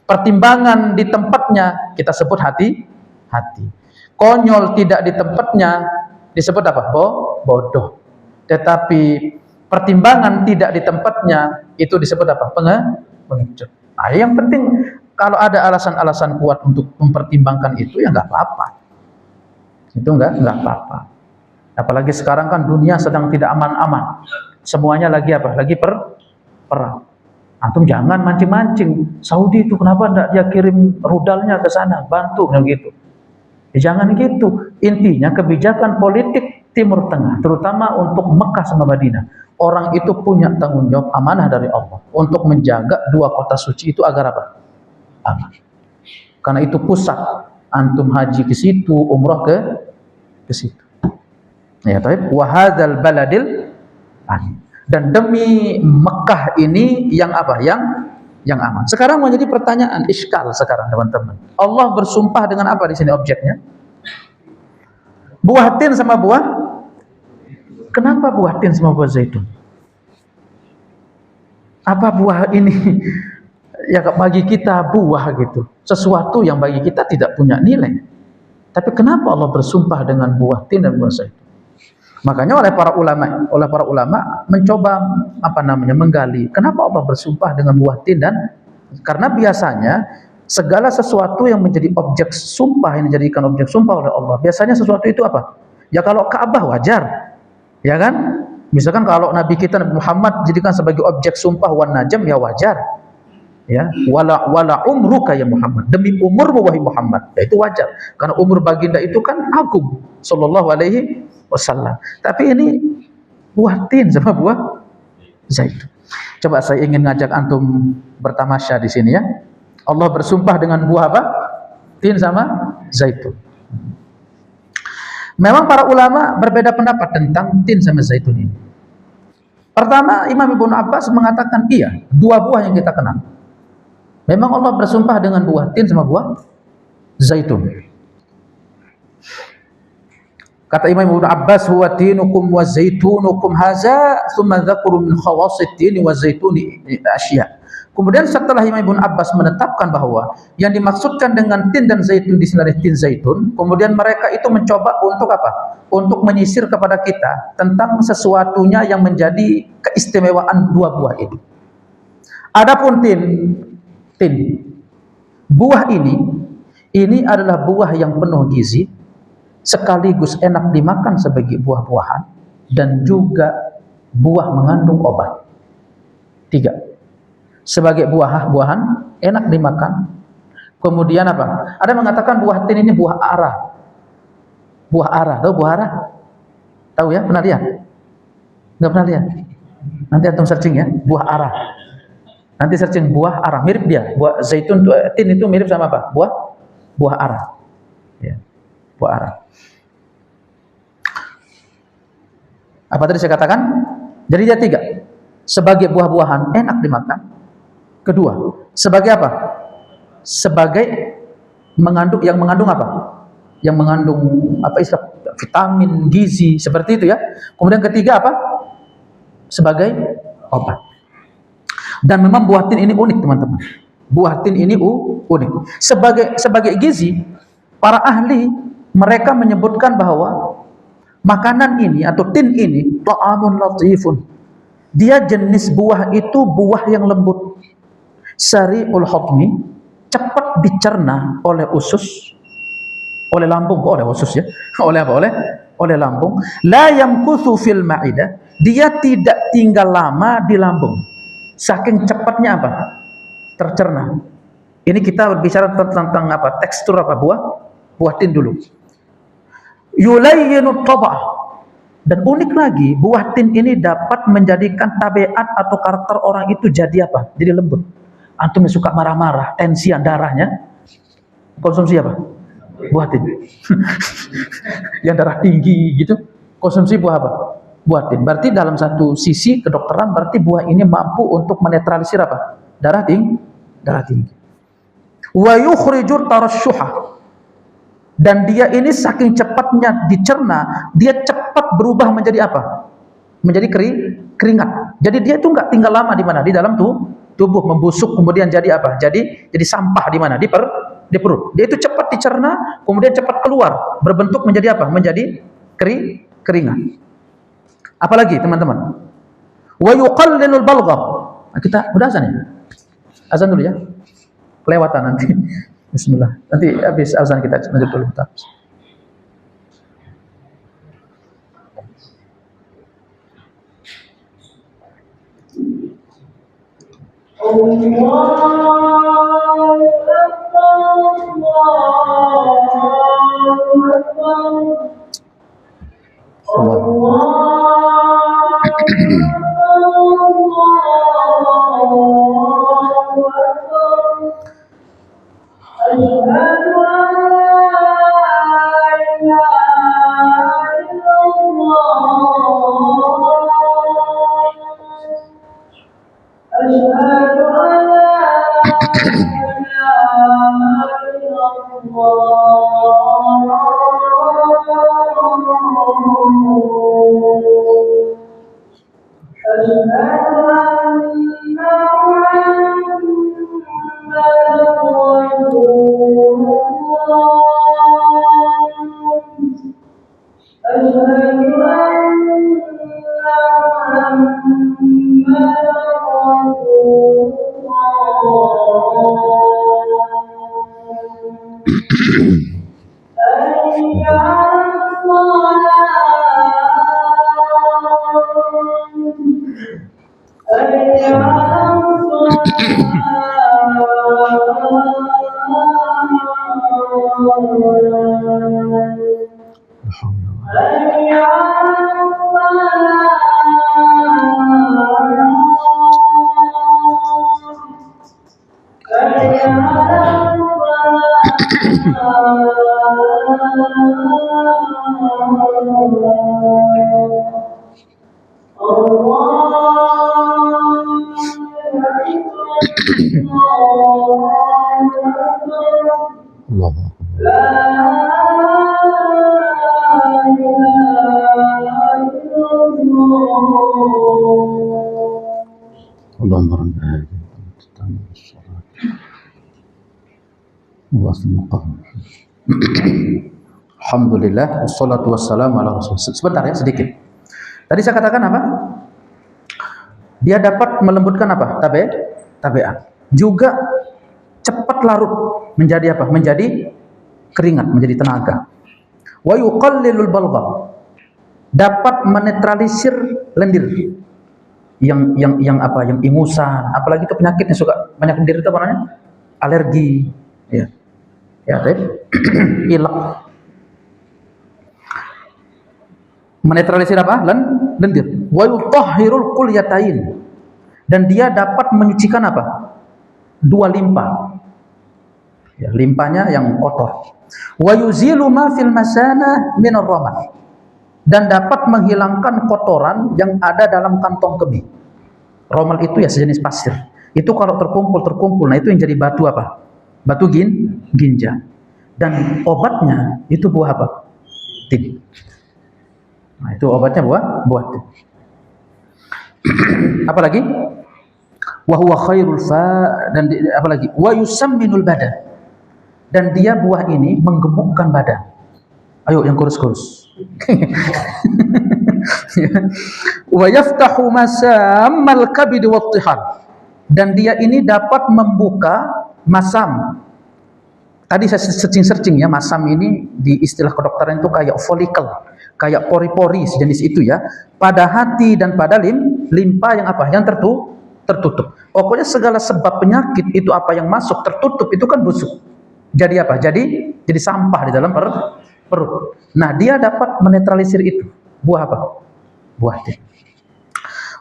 Pertimbangan di tempatnya kita sebut hati. Konyol tidak di tempatnya disebut apa? Bodoh. Tetapi pertimbangan tidak di tempatnya itu disebut apa? Pengecut. Nah, yang penting kalau ada alasan-alasan kuat untuk mempertimbangkan itu ya nggak apa-apa. Itu nggak apa-apa. Apalagi sekarang kan dunia sedang tidak aman-aman. Semuanya lagi apa? Lagi perang. Antum jangan mancing-mancing. Saudi itu kenapa enggak dia kirim rudalnya ke sana, bantu gitu. Jangan gitu. Intinya kebijakan politik Timur Tengah, terutama untuk Mekah sama Madinah. Orang itu punya tanggung jawab amanah dari Allah untuk menjaga dua kota suci itu agar apa? Aman. Karena itu pusat. Antum haji ke situ, umrah ke situ. Ya, tapi wahadzal baladil amin. Dan demi Mekah ini yang apa? Yang aman. Sekarang menjadi pertanyaan iskal sekarang teman-teman. Allah bersumpah dengan apa di sini objeknya? Buah tin sama buah. Kenapa buah tin sama buah zaitun? Apa buah ini ya bagi kita buah gitu, sesuatu yang bagi kita tidak punya nilai. Tapi kenapa Allah bersumpah dengan buah tin dan buah zaitun? Makanya oleh para ulama mencoba menggali kenapa Allah bersumpah dengan buah tin dan karena biasanya segala sesuatu yang menjadi objek sumpah, yang dijadikan objek sumpah oleh Allah, biasanya sesuatu itu apa? Ya kalau Ka'bah wajar, ya kan? Misalkan kalau Nabi kita Nabi Muhammad dijadikan sebagai objek sumpah wan najm, ya wajar. Ya, wala umruka ya Muhammad, demi umurmu wahai Muhammad, ya itu wajar. Karena umur baginda itu kan agung, sallallahu alaihi wasallam. Tapi ini buah tin sama buah zaitun. Coba saya ingin ngajak antum bertamasya di sini ya. Allah bersumpah dengan buah apa? Tin sama zaitun. Memang para ulama berbeda pendapat tentang tin sama zaitun ini. Pertama, Imam Ibnu Abbas mengatakan iya, dua buah yang kita kenal. Memang Allah bersumpah dengan buah tin sama buah zaitun. Kata Imam Ibnu Abbas, huwa tinukum wa zaitunukum haza, thumma dzakuru min khawasit tini wa zaituni asya. Kemudian setelah Imam Ibnu Abbas menetapkan bahwa yang dimaksudkan dengan tin dan zaitun di sini adalah tin zaitun, kemudian mereka itu mencoba untuk apa? Untuk menyisir kepada kita tentang sesuatunya yang menjadi keistimewaan dua buah ini. Adapun tin, buah ini adalah buah yang penuh gizi, sekaligus enak dimakan sebagai buah-buahan, dan juga buah mengandung obat. 3. Sebagai buah-buahan enak dimakan. Kemudian apa? Ada yang mengatakan buah tin ini buah arah. Buah arah, tahu buah arah? Tahu ya? Pernah lihat? Enggak pernah lihat? Nanti antum searching ya, buah arah. Nanti searching buah arah, mirip dia. Buah zaitun, tin itu mirip sama apa? Buah arah. Ya. Buah arah. Apa tadi saya katakan? Jadi dia 3. Sebagai buah-buahan enak dimakan. Kedua, sebagai apa? Sebagai mengandung apa? Yang mengandung apa istilah vitamin, gizi, seperti itu ya. Kemudian ketiga apa? Sebagai obat. Dan memang buah tin ini unik teman-teman. Buah tin ini unik. Sebagai gizi, para ahli mereka menyebutkan bahwa makanan ini atau tin ini ta'amun latifun. Dia jenis buah itu buah yang lembut. Sari'ul hotmi, cepat dicerna oleh usus, oleh lambung, oleh usus ya. Oleh apa? Oleh lambung. La yamkuthu fil ma'idah, dia tidak tinggal lama di lambung. Saking cepatnya apa? Tercerna. Ini kita berbicara tentang apa? Tekstur apa? Buah tin dulu. Yulayyinu tab'ah. Dan unik lagi, buah tin ini dapat menjadikan tabiat atau karakter orang itu jadi apa? Jadi lembut. Antum yang suka marah-marah, tensian darahnya, konsumsi apa? Buah tin. Yang darah tinggi gitu, konsumsi buah apa? Buah tin. Berarti dalam satu sisi kedokteran, berarti buah ini mampu untuk menetralisir apa? Darah tinggi. Wa yukhrijur tarassyuha. Dan dia ini saking cepatnya dicerna, dia cepat berubah menjadi apa? Menjadi keringat. Jadi dia itu nggak tinggal lama di mana? Di dalam tubuh membusuk, kemudian jadi apa? Jadi sampah di mana? Di perut. Dia itu cepat dicerna, kemudian cepat keluar, berbentuk menjadi apa? Menjadi keringat. Apalagi teman-teman? Wa yuqallilul balgham. Nah, kita udah azan ya? Azan dulu ya. Kelewatan nanti. Bismillah. Nanti habis azan kita lanjut dulu. Alhamdulillah, wassalatu wassalamu ala rasulullah. Sebentar ya, sedikit. Tadi saya katakan apa? Dia dapat melembutkan apa? Tabiat. Juga cepat larut menjadi apa? Menjadi keringat, menjadi tenaga. Wa yuqallilul balgham. Dapat menetralisir lendir. Yang apa? Yang ingusan, apalagi itu penyakitnya suka banyak lendir itu apa namanya? Alergi, ya. Ya, pilek. Menetralisir apa? Lendir. Wa yutahhirul qulyatain. Dan dia dapat menyucikan apa? Dua limpa. Ya, limpanya yang kotor. Wa yuzilu ma fil masana min ar-ramal. Dan dapat menghilangkan kotoran yang ada dalam kantong kemih. Romal itu ya sejenis pasir. Itu kalau terkumpul, nah itu yang jadi batu apa? Batu ginja. Dan obatnya itu buah apa? Tin. Nah, itu obatnya buah tin. Apalagi? Wa huwa khairul dan apalagi? Wa yusamminul badan. Dan dia buah ini menggemukkan badan. Ayo yang kurus-kurus. Wa yaftahu masamal kabid wattihal. Dan dia ini dapat membuka masam. Tadi saya searching ya, masam ini di istilah kedokteran itu kayak folikel, kayak pori-pori sejenis itu ya, pada hati dan pada limpa yang apa? Yang tertutup. Pokoknya segala sebab penyakit itu apa yang masuk tertutup itu kan busuk. Jadi apa? Jadi sampah di dalam perut. Nah, dia dapat menetralisir itu. Buah apa? Buah tin.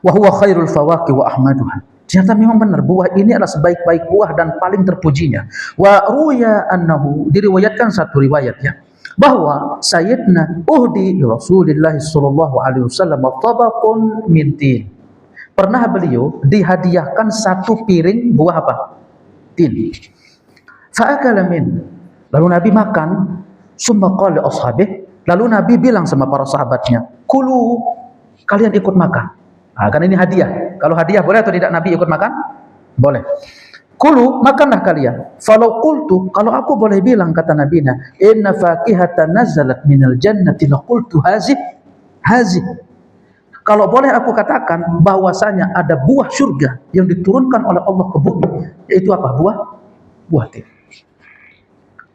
Wa huwa khairul fawaki wa ahmaduha. Ternyata memang benar, buah ini adalah sebaik-baik buah dan paling terpujinya. Wa ruya annahu, diriwayatkan satu riwayat ya, bahwa Sayyidina uhdi Rasulullah sallallahu alaihi wasallam tabaqun min tin. Pernah beliau dihadiahkan satu piring buah apa? Tin. Fa'akala min. Lalu Nabi makan, summa qala ashabih, lalu Nabi bilang sama para sahabatnya, "Kulu, kalian ikut makan." Nah, kan ini hadiah. Kalau hadiah boleh atau tidak Nabi ikut makan? Boleh. Kulu, makanlah kalian. Falau qultu, kalau aku boleh bilang kata Nabi-nya, inna fakihatan nazalat minal jannati laqultu hazih. Kalau boleh aku katakan bahwasanya ada buah surga yang diturunkan oleh Allah ke bumi, yaitu apa? Buah tin.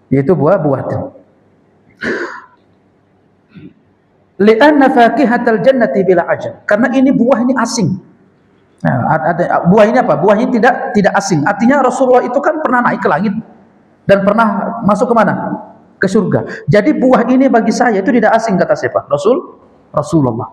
Yaitu buah tin. Li'anna fakihatal jannati bila ajal. Karena ini buah ini asing. Nah, buah ini apa? Buah ini tidak asing. Artinya Rasulullah itu kan pernah naik ke langit dan pernah masuk ke mana? Ke surga. Jadi buah ini bagi saya itu tidak asing, kata siapa? Rasulullah.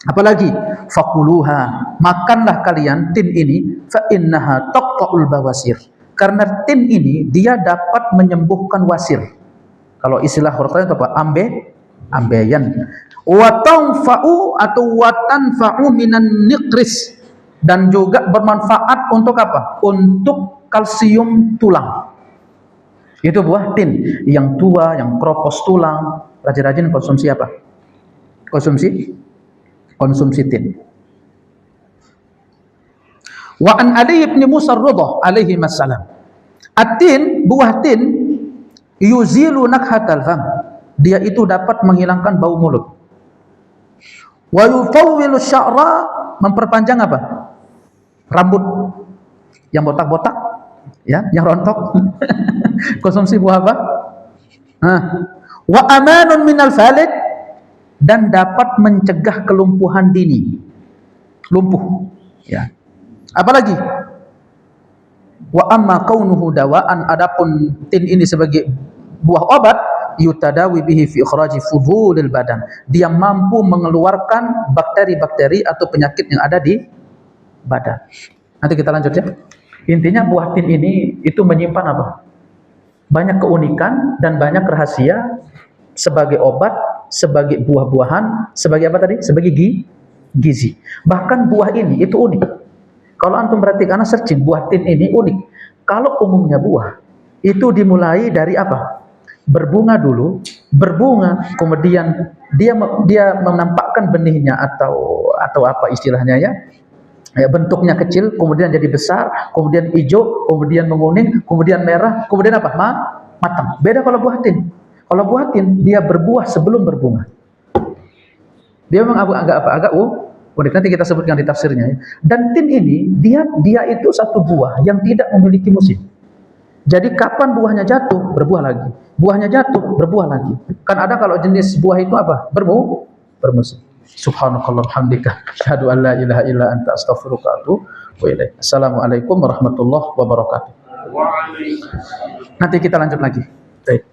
Apalagi fakuluha, makanlah kalian tin ini, fa innaha taqta'ul bawasir. Karena tin ini dia dapat menyembuhkan wasir. Kalau istilah hortanya itu apa? Ambeyan. Wa tanfa'u atau wa tanfa'u minan niqris, dan juga bermanfaat untuk apa? Untuk kalsium tulang. Itu buah tin yang tua, yang keropos tulang. Rajin-rajin konsumsi apa? Konsumsi tin. Wa an Ali bin Musa ar-Ridha alaihi wassalam. At-tin, buah tin yuzilu nakhatal fam. Dia itu dapat menghilangkan bau mulut. Wa yufawwilu sya'ra, memperpanjang apa? Rambut yang botak-botak, ya, yang rontok. Konsumsi buah apa? Wa amanun minal falid, dan dapat mencegah kelumpuhan dini. Lumpuh, ya. Apalagi wa amma kaunuhu dawaan, adapun tin ini sebagai buah obat, yutadawi bihi fi ikhraji fudulil badan. Dia mampu mengeluarkan bakteri-bakteri atau penyakit yang ada di badan. Nanti kita lanjut ya. Intinya buah tin ini itu menyimpan apa? Banyak keunikan dan banyak rahasia sebagai obat, sebagai buah-buahan, sebagai apa tadi? Sebagai gizi. Bahkan buah ini itu unik. Kalau antum perhatikan, searching buah tin ini unik. Kalau umumnya buah itu dimulai dari apa? Berbunga dulu, berbunga, kemudian dia menampakkan benihnya atau apa istilahnya ya. Bentuknya kecil, kemudian jadi besar, kemudian hijau, kemudian menguning, kemudian merah, kemudian apa? Matang. Beda kalau buah tin. Kalau buah tin dia berbuah sebelum berbunga. Dia memang agak unik. Nanti kita sebutkan di tafsirnya ya. Dan tin ini dia itu satu buah yang tidak memiliki musim. Jadi kapan buahnya jatuh, berbuah lagi. Buahnya jatuh, berbuah lagi. Kan ada kalau jenis buah itu apa? Bermusim. Subhanakallah hamdika, asyhadu an la ilaha illa anta, astaghfiruka wa atubu ilaik. Assalamualaikum warahmatullahi wabarakatuh. Nanti kita lanjut lagi. Baik.